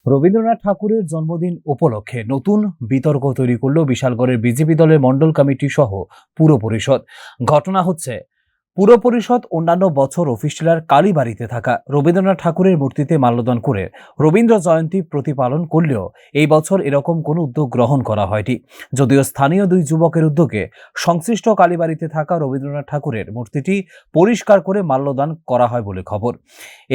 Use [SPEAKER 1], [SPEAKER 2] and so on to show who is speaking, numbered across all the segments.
[SPEAKER 1] রবীন্দ্রনাথ ঠাকুরের জন্মদিন উপলক্ষে নতুন বিতর্ক তৈরি করল বিশালগড়ের বিজেপি দলের মণ্ডল কমিটি সহ পুর পরিষদ। ঘটনা হচ্ছে, পুর পরিষদ অন্যান্য বছর অফিসিয়ালার কালীবাড়িতে থাকা রবীন্দ্রনাথ ঠাকুরের মূর্তিতে মাল্যদান করে রবীন্দ্র জয়ন্তী প্রতিপালন করলেও এই বছর এরকম কোনো উদ্যোগ গ্রহণ করা হয়নি। যদিও স্থানীয় দুই যুবকের উদ্যোগে সংশ্লিষ্ট কালীবাড়িতে থাকা রবীন্দ্রনাথ ঠাকুরের মূর্তিটি পরিষ্কার করে মাল্যদান করা হয় বলে খবর।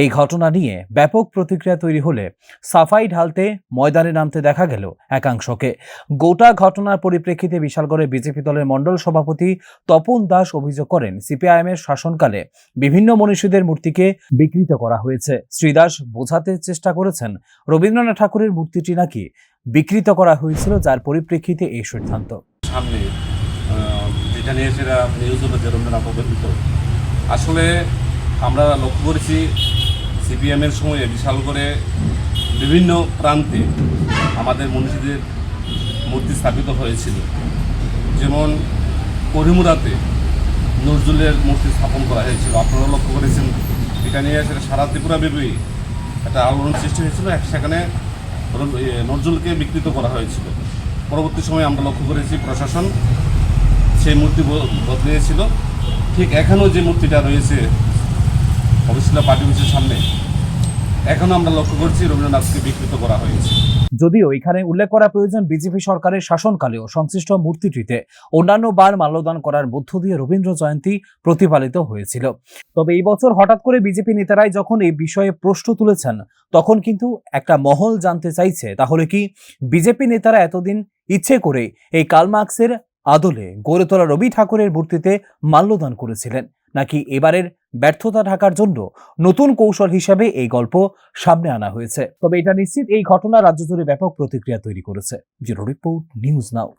[SPEAKER 1] এই ঘটনা নিয়ে ব্যাপক প্রতিক্রিয়া তৈরি হলে সাফাই ঢালতে ময়দানে নামতে দেখা গেল একাংশকে। গোটা ঘটনার পরিপ্রেক্ষিতে বিশালগড়ের বিজেপি দলের মণ্ডল সভাপতি তপন দাস অভিযোগ করেন, সিপিআইএম শাসনকালে বিভিন্ন মনীষীদের মূর্তিকে বিকৃত করা হয়েছে। শ্রী দাস বোঝাতে চেষ্টা করেছেন, রবীন্দ্রনাথ ঠাকুরের মূর্তিটি নাকি বিকৃত করা হয়েছিল, যার পরিপ্রেক্ষিতে এই সিদ্ধান্ত।
[SPEAKER 2] সামনে যেটা নিয়ে সেটা নিউজ হলো যে রবীন্দ্রনাথ অবহেলিত। আসলে আমরা লক্ষ্য করেছি সিপিএমের সময়ে বিশালগড়ে বিভিন্ন প্রান্তে আমাদের মনীষীদের মূর্তি স্থাপিত হয়েছিল। যেমন করিমুরাতে নজরুলের মূর্তি স্থাপন করা হয়েছিল, আপনারা লক্ষ্য করেছেন। এটা নিয়ে সেটা সারা ত্রিপুরাব্যাপী একটা আলোড়ন সৃষ্টি হয়েছিল। সেখানে নজরুলকে বিকৃত করা হয়েছিল। পরবর্তী সময়ে আমরা লক্ষ্য করেছি প্রশাসন সেই মূর্তি বদলিয়েছিল। ঠিক এখনও যে মূর্তিটা রয়েছে অফিসিয়াল পার্টি অফিসের সামনে, এখনও আমরা লক্ষ্য করছি রবীন্দ্রনাথকে বিকৃত করা হয়েছে।
[SPEAKER 1] যদিও এখানে উল্লেখ করা প্রয়োজন, বিজেপি সরকারের শাসনকালেও সংশ্লিষ্ট মূর্তিটিতে অন্যান্য বার মাল্যদান করার মধ্য দিয়ে রবীন্দ্র জয়ন্তী প্রতিপালিত হয়েছিল। তবে এই বছর হঠাৎ করে বিজেপি নেতারাই যখন এই বিষয়ে প্রশ্ন তুলেছেন, তখন কিন্তু একটা মহল জানতে চাইছে, তাহলে কি বিজেপি নেতারা এতদিন ইচ্ছে করে এই কার্ল মার্কসের আদলে গড়ে তোলা রবি ঠাকুরের মূর্তিতে মাল্যদান করেছিলেন, নাকি এবারের ব্যর্থতা ঢাকার জন্য নতুন কৌশল হিসেবে এই গল্প সামনে আনা হয়েছে? তবে এটা নিশ্চিত, এই ঘটনা রাজ্য জুড়ে ব্যাপক প্রতিক্রিয়া তৈরি করেছে। Bureau report, news now.